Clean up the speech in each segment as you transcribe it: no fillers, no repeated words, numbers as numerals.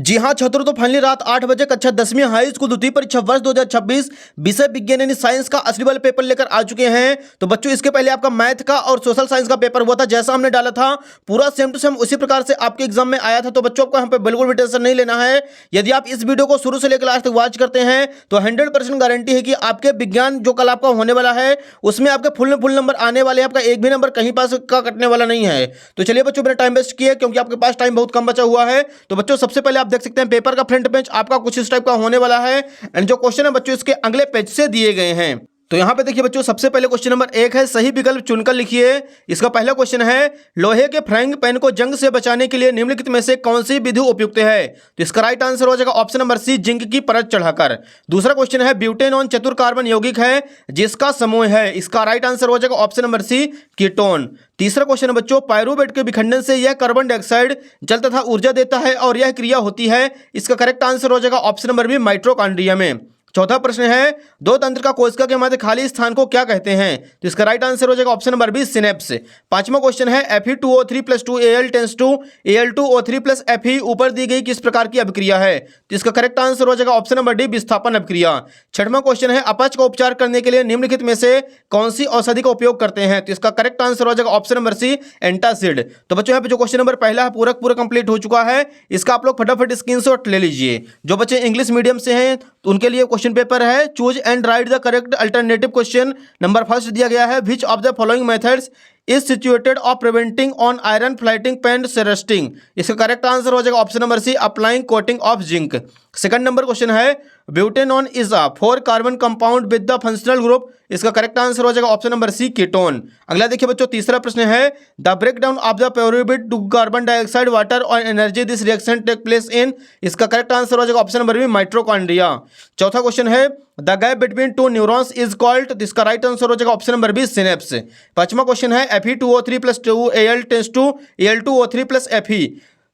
जी हाँ छात्रों, तो फाइनली रात 8 बजे कक्षा 10वीं हाई स्कूल द्वितीय परीक्षा वर्ष 2026 विषय विज्ञान यानी साइंस का असली वाला पेपर लेकर आ चुके हैं। तो बच्चों, इसके पहले आपका मैथ का और सोशल साइंस का पेपर हुआ था, जैसा हमने डाला था पूरा सेम टू सेम उसी प्रकार से आपके एग्जाम में आया था। तो बच्चों, आपको यहाँ पे बिल्कुल भी टेंशन नहीं लेना है। यदि आप इस वीडियो को शुरू से लेकर लास्ट तक वॉच करते हैं तो 100% गारंटी है कि आपके विज्ञान जो कल आपका होने वाला है उसमें आपके फुल नंबर आने वाले हैं। आपका एक भी नंबर कहीं पास का कटने वाला नहीं है। तो चलिए बच्चों, बिना टाइम वेस्ट किए, क्योंकि आपके पास टाइम बहुत कम बचा हुआ है, तो बच्चों सबसे पहले आप देख सकते हैं पेपर का फ्रंट पेज आपका कुछ इस टाइप का होने वाला है। एंड जो क्वेश्चन है बच्चों इसके अगले पेज से दिए गए हैं। तो यहां पे देखिए बच्चों, सबसे पहले क्वेश्चन नंबर 1 है, सही विकल्प चुनकर लिखिए। इसका पहला क्वेश्चन है, लोहे के फ्राइंग पैन को जंग से बचाने के लिए निम्नलिखित में से कौन सी विधि उपयुक्त है? तो इसका राइट आंसर हो जाएगा ऑप्शन नंबर सी, जिंक की परत चढ़ाकर। दूसरा क्वेश्चन है, ब्यूटेनॉन चतुर कार्बन यौगिक है जिसका समूह है। इसका राइट आंसर हो जाएगा ऑप्शन नंबर सी, कीटोन। तीसरा क्वेश्चन है बच्चों, पायरुवेट के विखंडन से यह कार्बन डाइऑक्साइड जल तथा ऊर्जा देता है और यह क्रिया होती है। इसका करेक्ट आंसर हो जाएगा ऑप्शन नंबर बी, माइटोकॉन्ड्रिया में। चौथा प्रश्न है, दो तंत्र का कोशिका के मध्य खाली स्थान को क्या कहते हैं? तो इसका राइट आंसर हो जाएगा ऑप्शन नंबर बी, सिनेप्स। पांचवा क्वेश्चन है, Fe2O3 + 2Al tends to Al2O3 + Fe ऊपर दी गई किस प्रकार की अभिक्रिया है? तो इसका करेक्ट आंसर हो जाएगा ऑप्शन नंबर डी, विस्थापन अभिक्रिया। छठवां क्वेश्चन है, अपच का उपचार करने के लिए निम्नलिखित में से कौन सी औषधि का उपयोग करते हैं? तो इसका करेक्ट आंसर हो जाएगा ऑप्शन नंबर सी, एंटासिड। तो बच्चों, यहाँ पे जो क्वेश्चन नंबर पहला है पूरा कंप्लीट हो चुका है। इसका आप लोग फटाफट स्क्रीनशॉट ले लीजिए। जो बच्चे इंग्लिश मीडियम से हैं तो उनके लिए क्वेश्चन पेपर है, choose and write the correct alternative question. Number first दिया गया है, which of the following methods is situated of preventing on iron frying pan से रस्टिंग? इसका करेक्ट आंसर हो जाएगा option number C, applying coating of zinc. Second number question है, butanone is a 4 carbon compound with the functional group. इसका correct answer हो जाएगा option number सी, ketone. अगला देखिए बच्चों, तीसरा प्रश्न है, the breakdown of the pyruvate to carbon dioxide water और energy this reaction take place in. इसका करेक्ट आंसर हो जाएगा ऑप्शन नंबर बी, माइटोकॉन्ड्रिया। चौथा क्वेश्चन है, the gap between two neurons is called. इसका राइट आंसर हो जाएगा option number B, synapse. पांचवा क्वेश्चन है, Fe2O3 + 2Al tends to Al2O3 + Fe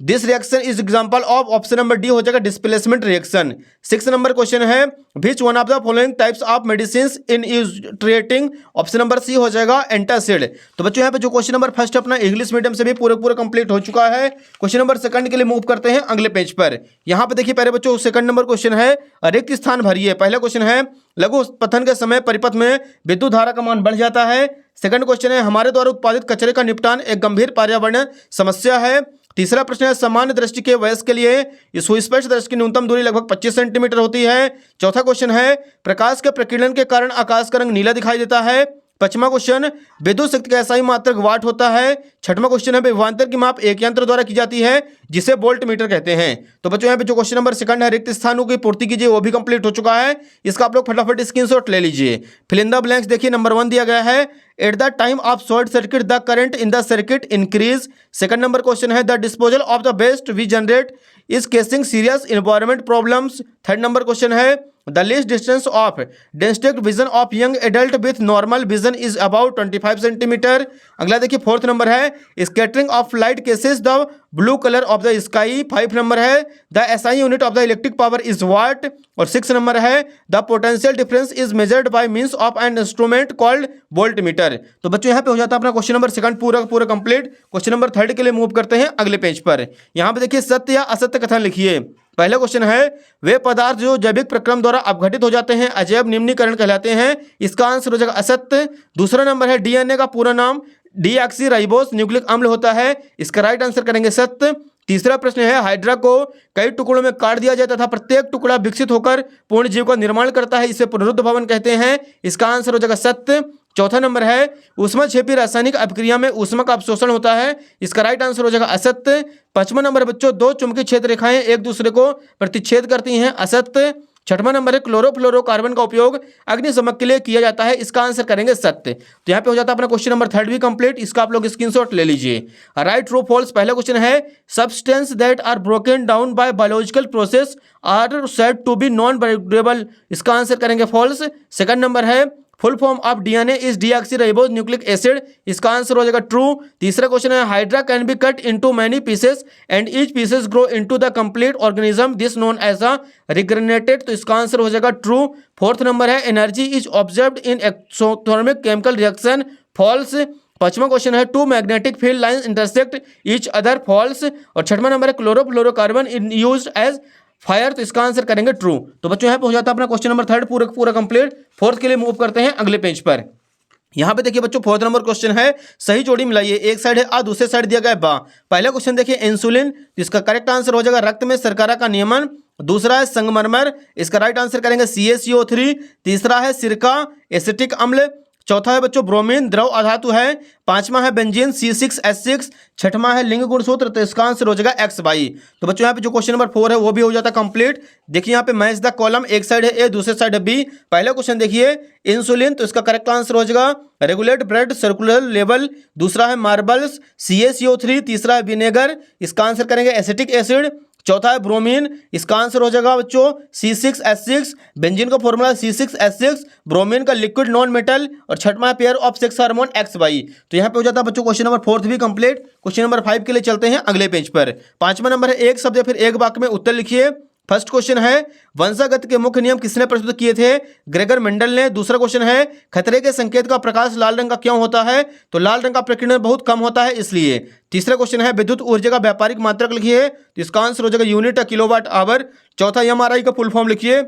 this reaction is example of. Option number D हो जाएगा displacement reaction. 6 number question है, which one of the following types of medicine in use treating? Option number C हो जाएगा antacid. तो बच्चों, यहाँ पे जो क्वेश्चन नंबर फर्स्ट अपना इंग्लिश मीडियम से भी पूरा कंप्लीट हो चुका है। क्वेश्चन नंबर सेकंड के लिए मूव करते हैं अगले पेज पर। यहाँ पे देखिए पहले बच्चों, सेकंड नंबर क्वेश्चन है, रिक्त स्थान भरिए। पहला क्वेश्चन है, लघु पथन के समय परिपथ में विद्युत धारा का मान बढ़ जाता है। सेकंड क्वेश्चन है, हमारे द्वारा उत्पादित कचरे का निपटान एक गंभीर पर्यावरण समस्या है। तीसरा प्रश्न है, सामान्य दृष्टि के वयस्क के लिए सुस्पष्ट दृष्टि की न्यूनतम दूरी लगभग 25 सेंटीमीटर होती है। चौथा क्वेश्चन है, प्रकाश के प्रकीर्णन के कारण आकाश का रंग नीला दिखाई देता है। पांचवा क्वेश्चन, विद्युत शक्ति का SI मात्रक वाट होता है। छठवां क्वेश्चन है, विभवांतर की माप एक यंत्र द्वारा की जाती है जिसे वोल्ट मीटर कहते हैं। तो बच्चों, यहाँ पे जो क्वेश्चन नंबर सेकंड है, रिक्त स्थानों की पूर्ति कीजिए, वो भी कंप्लीट हो चुका है। इसका आप लोग फटाफट स्क्रीनशॉट ले लीजिए। फिल इन द ब्लैंक्स देखिए, नंबर 1 दिया गया है, at the time of short circuit the current in the circuit increase. Second number question है, the disposal of the waste we generate is causing serious environment problems. Third number question है, the least distance of distinct vision of young adult with normal vision is about 25 centimetre. अगला देखिए fourth number है, scattering of light cases the blue colour of the sky. 5 number है, the SI unit of the electric power is watt. और 6 number है, the potential difference is measured by means of an instrument called volt meter. तो बच्चों, यहाँ पे हो जाता है अपना क्वेश्चन नंबर सेकंड पूरा कंप्लीट। क्वेश्चन नंबर थर्ड के लिए मूव करते हैं अगले पेज पर। यहाँ पे देखिए, सत्य या असत्य कथन लिखिए। पहला क्वेश्चन है, वे पदार्थ जो जैविक प्रक्रम द्वारा अपघटित हो जाते हैं अजैव निम्नीकरण कहलाते हैं। इसका आंसर हो जाएगा असत्य। दूसरा नंबर है, DNA का पूरा नाम डीऑक्सीराइबोस न्यूक्लिक अम्ल होता है। इसका राइट आंसर करेंगे सत्य। तीसरा प्रश्न है, हाइड्रा को कई टुकड़ों में काट दिया जाता था, प्रत्येक टुकड़ा विकसित होकर पूर्ण जीव का निर्माण करता है, इसे पुनरुत्थ भवन कहते हैं। इसका आंसर हो जाएगा सत्य। चौथा नंबर है, ऊष्माक्षेपी रासायनिक अभिक्रिया में ऊष्मा का अवशोषण होता है। इसका राइट आंसर हो जाएगा असत्य। पांचवा नंबर बच्चों, दो चुंबकीय क्षेत्र रेखाएं एक दूसरे को प्रतिच्छेद करती हैं, असत्य। छठवां नंबर है, क्लोरोफ्लोरोकार्बन का उपयोग अग्निशमन के लिए किया जाता है। इसका आंसर करेंगे सत्य। तो यहाँ पे हो जाता है अपना क्वेश्चन नंबर थर्ड भी कंप्लीट। इसका आप लोग स्क्रीनशॉट ले लीजिए। Right true false. पहला क्वेश्चन है, substance that are broken down by biological process are said to be non biodegradable. इसका आंसर करेंगे फॉल्स। सेकंड नंबर है, full form of DNA is deoxyribose nucleic acid. इसका answer हो जाएगा true. तीसरा question है, hydra can be cut into many pieces and each pieces grow into the complete organism this known as a रिग्रेनेटेड। तो इसका answer हो जाएगा ट्रू। फोर्थ नंबर है, energy is observed in exothermic chemical reaction, false. पांचवा question है two magnetic field lines intersect each other false, और छठवां नंबर है chlorofluorocarbon in used as fire, तो इसका आंसर करेंगे ट्रू। तो बच्चों यहाँ पे हो जाता है अपना क्वेश्चन नंबर 3 पूरा कंप्लीट। फोर्थ के लिए मूव करते हैं अगले पेज पर। यहाँ पे देखिए बच्चों फोर्थ नंबर क्वेश्चन है सही जोड़ी मिलाइए, एक साइड है आ, दूसरे साइड दिया गया है बा। पहला क्वेश्चन देखिए इंसुलिन, इसका करेक्ट आंसर हो जाएगा रक्त में शर्करा का नियमन। दूसरा है संगमरमर, इसका राइट आंसर करेंगे CaCO3। तीसरा है सिरका एसिटिक अम्ल। चौथा है बच्चों ब्रोमीन द्रव अधातु है। पांचवा है बेंजीन C6H6। छठवां है लिंग गुणसूत्र, तो इसका आंसर हो जाएगा XY। तो बच्चों यहाँ पे जो क्वेश्चन नंबर 4 है वो भी हो जाता है कंप्लीट। देखिए यहाँ पे मैच द कॉलम, एक साइड है A दूसरे साइड है B। पहला क्वेश्चन देखिए इंसुलिन, तो इसका करेक्ट आंसर हो जाएगा रेगुलेट ब्लड सर्कुलर लेवल। दूसरा है मार्बल्स CaCO3। तीसरा है विनेगर, इसका आंसर करेंगे एसिटिक एसिड। चौथा है ब्रोमीन, इसका आंसर हो जाएगा बच्चों C6H6। बेंजीन का फॉर्मूला C6H6, ब्रोमीन का लिक्विड नॉन मेटल, और छठवां pair of sex hormone XY। तो यहाँ पे हो जाता है बच्चों क्वेश्चन नंबर 4 भी कंप्लीट। क्वेश्चन नंबर 5 के लिए चलते हैं अगले पेज पर। पांचवा नंबर है एक शब्द या फिर एक वाक्य में उत्तर लिखिए। फर्स्ट क्वेश्चन है वंशागत के मुख्य नियम किसने प्रस्तुत किए थे? ग्रेगर मेंडल ने। दूसरा क्वेश्चन है खतरे के संकेत का प्रकाश लाल रंग का क्यों होता है? तो लाल रंग का प्रकीर्णन बहुत कम होता है इसलिए। तीसरा क्वेश्चन है विद्युत ऊर्जा का व्यापारिक मात्रक लिखिए, तो इसका आंसर हो जाएगा यूनिट किलोवाट आवर। चौथा MRI का फुल फॉर्म लिखिए,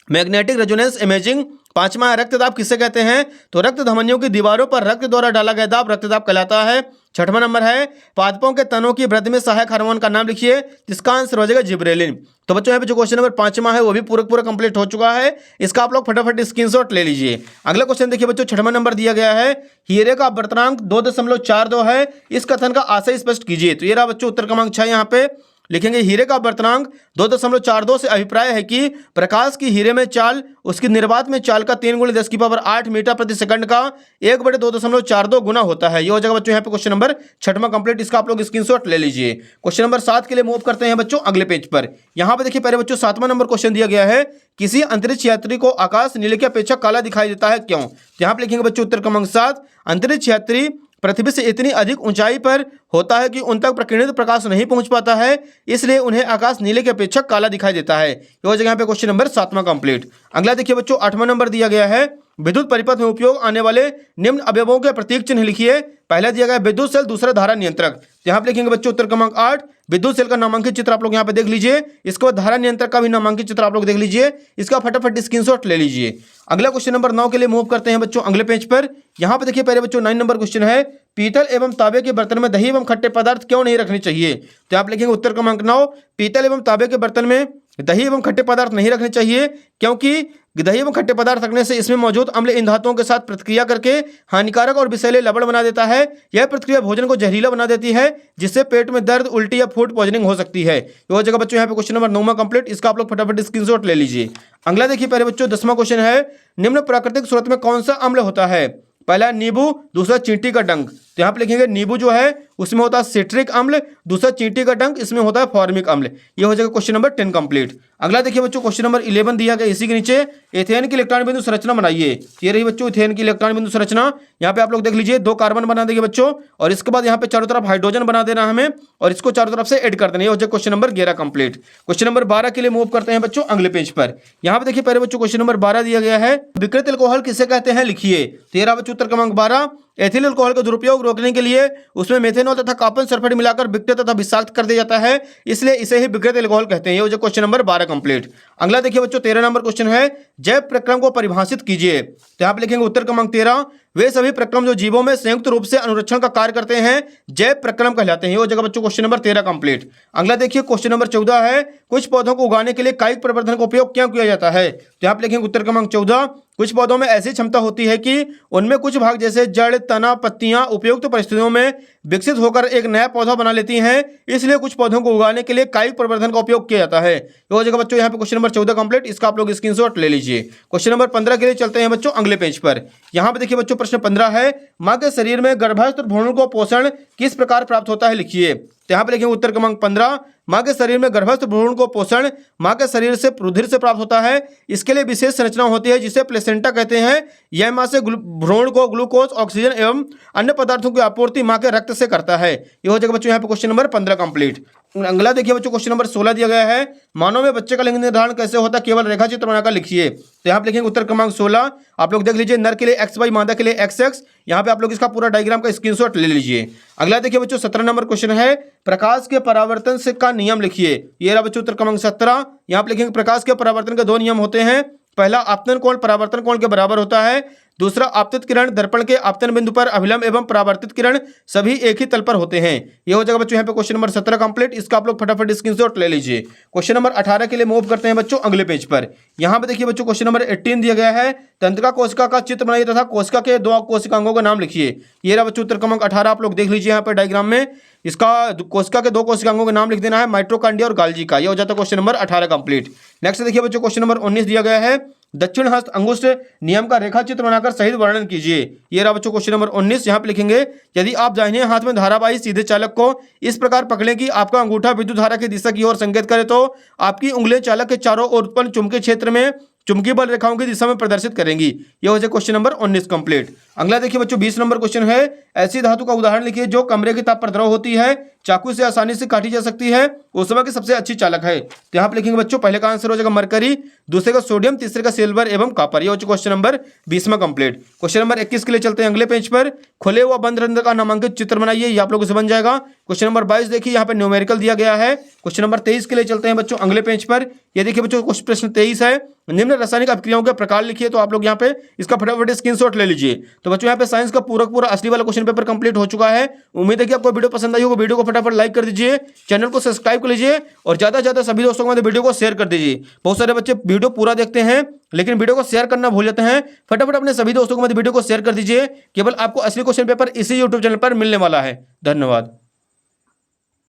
मैग्नेटिक रेजोनेंस इमेजिंग। पांचवा है रक्तदाब किसे कहते हैं? तो रक्त धमनियों की दीवारों पर रक्त द्वारा डाला गया दाब रक्तदाब कहलाता है। छठवां नंबर है पादपों के तनों की वृद्धि में सहायक हार्मोन का नाम लिखिए, जिसका आंसर हो जाएगा जिब्रेलिन। तो बच्चों यहाँ पे जो क्वेश्चन नंबर 5वां है वो भी पूरा कंप्लीट हो चुका है। इसका आप लोग फटाफट स्क्रीनशॉट ले लीजिए। अगला क्वेश्चन देखिए बच्चों, छठवां नंबर दिया गया है हीरे का अपवर्तनांक 2.42 है, इस कथन का आशय स्पष्ट कीजिए। तो ये रहा बच्चों उत्तर क्रमांक 6। यहाँ पे लिखेंगे हीरे का अपवर्तनांक 2.42 से अभिप्राय है कि प्रकाश की हीरे में चाल उसकी निर्वात में चाल का 3 × 10⁸ मीटर प्रति सेकंड का 1/2.42 गुना होता है। ये हो जाएगा बच्चों यहाँ पे क्वेश्चन नंबर 6वां कंप्लीट। इसका आप लोग स्क्रीनशॉट ले लीजिए। क्वेश्चन नंबर 7 के लिए मूव करते हैं बच्चों अगले पेज पर। यहाँ पे देखिए पहले बच्चों 7वां नंबर क्वेश्चन दिया गया है किसी अंतरिक्ष यात्री को आकाश नीले की अपेक्षा काला दिखाई देता है क्यों? यहाँ पे लिखेंगे बच्चों उत्तर क्रमांक 7 अंतरिक्ष यात्री पृथ्वी से इतनी अधिक ऊंचाई पर होता है कि उन तक प्रकीर्णित प्रकाश नहीं पहुंच पाता है, इसलिए उन्हें आकाश नीले की अपेक्षा काला दिखाई देता है। ये हो जाएगा यहाँ पे क्वेश्चन नंबर 7वां कंप्लीट। अगला देखिए बच्चों 8वां नंबर दिया गया है विद्युत परिपथ में उपयोग आने वाले निम्न अवयवों के प्रतीक चिन्ह लिखिए। पहला दिया गया विद्युत सेल, दूसरा धारा नियंत्रक। यहाँ पे लिखेंगे बच्चों उत्तर क्रमांक 8 विद्युत सेल का नामांकित चित्र आप लोग यहाँ पे देख लीजिए। इसके बाद धारा नियंत्रक का भी नामांकित चित्र आप लोग देख लीजिए। इसका फटाफट स्क्रीनशॉट ले लीजिए। अगला क्वेश्चन नंबर 9 के लिए मूव करते हैं बच्चों अगले पेज पर। यहाँ पे देखिए पहले बच्चों 9 नंबर क्वेश्चन है पीतल एवं तांबे के बर्तन में दही एवं खट्टे पदार्थ क्यों नहीं रखने चाहिए? तो आप लिखेंगे उत्तर क्रमांक 9 पीतल एवं तांबे के बर्तन में दही एवं खट्टे पदार्थ नहीं रखने चाहिए, क्योंकि दही एवं खट्टे पदार्थ रखने से इसमें मौजूद अम्ल इन धातुओं के साथ प्रतिक्रिया करके हानिकारक और विषैले लवण बना देता है। यह प्रतिक्रिया भोजन को जहरीला बना देती है, जिससे पेट में दर्द, उल्टी या फूड पॉइजनिंग हो सकती है। ये हो जाएगा बच्चों यहाँ पे क्वेश्चन नंबर 9वां कंप्लीट। इसका आप लोग फटाफट स्क्रीनशॉट ले लीजिए। अगला देखिए पहले बच्चों 10वां क्वेश्चन है निम्न प्राकृतिक स्रोत में कौन सा अम्ल होता है? पहला नींबू, दूसरा चींटी का डंक। तो यहाँ पे लिखेंगे नींबू जो है उसमें होता है सिट्रिक अम्ल, दूसरा चींटी का डंक इसमें होता है फॉर्मिक अम्ल। ये हो जाएगा क्वेश्चन नंबर 10 कंप्लीट। अगला देखिए बच्चों क्वेश्चन नंबर 11 दिया गया इसी के नीचे एथेन की इलेक्ट्रॉन बिंदु संरचना बनाइए। ये रही बच्चों एथेन की इलेक्ट्रॉन बिंदु संरचना। यहाँ पे आप लोग देख लीजिए 2 कार्बन बना देंगे बच्चों, और इसके बाद यहाँ पे चारों तरफ हाइड्रोजन बना देना हमें, और इसको चारों तरफ से ऐड कर देना। ये हो जाएगा question number 11 complete. Question number 12 के लिए मूव करते हैं बच्चों अगले पेज पर। यहाँ पे देखिए पहले बच्चों क्वेश्चन नंबर 12 दिया गया है विकृत अल्कोहल किसे कहते हैं लिखिए। 13 बच्चों उत्तर क्रमांक 12 एथिल अल्कोहल का दुरुपयोग रोकने के लिए उसमें मेथेनॉल तथा कॉपर सल्फेट मिलाकर विकृत तथा विषाक्त कर दिया जाता है, इसलिए इसे ही विकृत अल्कोहल कहते हैं। ये हो जाएगा क्वेश्चन नंबर 12 कंप्लीट। अगला देखिए बच्चों 13 नंबर क्वेश्चन है जैव प्रक्रम को परिभाषित कीजिए। तो यहाँ पे लिखेंगे उत्तर क्रमांक 13 वे सभी प्रक्रम जो जीवों में संयुक्त रूप से अनुरक्षण का कार्य करते हैं जैव प्रक्रम कहलाते हैं। ये हो जाएगा बच्चों क्वेश्चन नंबर 13 कंप्लीट। अगला देखिए क्वेश्चन नंबर 14 है कुछ पौधों को उगाने के लिए कायिक प्रवर्धन का उपयोग क्यों किया जाता है? तो यहाँ पे लिखेंगे उत्तर क्रमांक 14 कुछ पौधों में ऐसी क्षमता होती है कि उनमें कुछ भाग जैसे जड़, तना, पत्तियां उपयुक्त परिस्थितियों में विकसित होकर एक नया पौधा बना लेती हैं, इसलिए कुछ पौधों को उगाने के लिए कायिक प्रवर्धन का उपयोग किया जाता है। ये हो जाएगा बच्चों यहाँ पे क्वेश्चन नंबर 14 कंप्लीट। इसका आप लोग स्क्रीनशॉट ले लीजिए। क्वेश्चन नंबर 15 के लिए चलते हैं बच्चों अगले पेज पर। यहाँ पे देखिए बच्चों प्रश्न 15 है माँ के शरीर में गर्भस्थ भ्रूण को पोषण किस प्रकार प्राप्त होता है लिखिए। तो यहाँ पे लिखेंगे उत्तर क्रमांक 15 माँ के शरीर में गर्भस्थ भ्रूण को पोषण माँ के शरीर से रुधिर से प्राप्त होता है। इसके लिए विशेष संरचना होती है जिसे प्लेसेंटा कहते हैं। यह माँ से भ्रूण को ग्लूकोज, ऑक्सीजन एवं अन्य पदार्थों की आपूर्ति माँ के रक्त से करता है। ये हो जाएगा बच्चों यहाँ पे क्वेश्चन नंबर 15 कंप्लीट। अगला देखिए बच्चों क्वेश्चन नंबर 16 दिया गया है, मानव में बच्चे का लिंग निर्धारण कैसे होता है, केवल रेखा चित्र बनाकर लिखिए। तो यहाँ पे लिखेंगे उत्तर क्रमांक 16। आप लोग देख लीजिए, नर के लिए XY, मादा के लिए XX। यहाँ पे आप लोग इसका पूरा डायग्राम का स्क्रीनशॉट ले लीजिए। अगला देखिए बच्चों 17 नंबर क्वेश्चन है, प्रकाश के परावर्तन से का नियम लिखिए। ये रहा बच्चों उत्तर क्रमांक 17। यहाँ पे लिखेंगे प्रकाश के परावर्तन के दो नियम होते हैं। पहला, आपतन कोण परावर्तन कोण के बराबर होता है। दूसरा, आपतित किरण दर्पण के आपतन बिंदु पर अभिलंब एवं परावर्तित किरण सभी एक ही तल पर होते हैं। ये हो जाएगा बच्चों यहाँ पे क्वेश्चन नंबर 17 कंप्लीट। इसका आप लोग फटाफट स्क्रीनशॉट ले लीजिए। क्वेश्चन नंबर 18 के लिए मूव करते हैं बच्चों अगले पेज पर। यहाँ पे देखिए बच्चों क्वेश्चन नंबर 18 दिया गया है, तंत्रिका कोशिका का चित्र बनाइए तथा कोशिका के दो कोशिकांगों का नाम लिखिए। ये रहा बच्चों उत्तर क्रमांक 18। आप लोग देख लीजिए यहाँ पे डायग्राम में, इसका कोशिका के दो कोशिकांगों का नाम लिख देना है, माइटोकॉन्ड्रिया और गाल्जी का। ये हो जाता है क्वेश्चन नंबर 18 कंप्लीट। नेक्स्ट देखिए बच्चों क्वेश्चन नंबर 19 दिया गया है, दक्षिण हस्त अंगुष्ठ नियम का रेखा चित्र बनाकर सहित वर्णन कीजिए। ये रहा बच्चों क्वेश्चन नंबर 19। यहाँ पे लिखेंगे, यदि आप दाहिने हाथ में धारावाही सीधे चालक को इस प्रकार पकड़ें कि आपका अंगूठा विद्युत धारा की दिशा की ओर संकेत करे, तो आपकी उंगलियां चालक के चारों ओर उत्पन्न चुंबकीय क्षेत्र में चुंबकीय बल रेखाओं की दिशा में प्रदर्शित करेंगी। ये हो जाए क्वेश्चन नंबर 19 कंप्लीट। अगला देखिए बच्चों 20 नंबर क्वेश्चन है, ऐसी धातु का उदाहरण लिखिए जो कमरे के ताप पर द्रव होती है, चाकू से आसानी से काटी जा सकती है, उस समय की सबसे अच्छी चालक है। तो यहाँ पे लिखेंगे बच्चों, पहले का आंसर हो जाएगा मरकरी, दूसरे का सोडियम, तीसरे का सिल्वर एवं कॉपर। ये हो चुका क्वेश्चन नंबर 20 में कंप्लीट। क्वेश्चन नंबर 21 के लिए चलते हैं अगले पेज पर, खुले हुआ बंद रंध्र का नामांकित चित्र बनाइए। ये आप लोगों से बन जाएगा। क्वेश्चन नंबर 22 देखिए यहाँ पे न्यूमेरिकल दिया गया है। क्वेश्चन नंबर 23 के लिए चलते हैं बच्चों अगले पेज पर। ये देखिए बच्चों प्रश्न 23 है, निम्न रासायनिक अभिक्रियाओं के प्रकार लिखिए। तो आप लोग यहाँ पे इसका फटाफट स्क्रीनशॉट ले लीजिए। तो बच्चों यहाँ पे साइंस का पूरा असली वाला क्वेश्चन पेपर कंप्लीट हो चुका है। उम्मीद है कि आपको वीडियो पसंद आई होगी। वीडियो को फटाफट लाइक कर दीजिए, चैनल को सब्सक्राइब कर लीजिए और ज्यादा से ज्यादा सभी दोस्तों को वीडियो को शेयर कर दीजिए। बहुत सारे बच्चे वीडियो पूरा देखते हैं लेकिन वीडियो को शेयर करना भूल जाते हैं। फटाफट अपने सभी दोस्तों को वीडियो को शेयर कर दीजिए। केवल आपको असली क्वेश्चन पेपर इसी यूट्यूब चैनल पर मिलने वाला है। धन्यवाद।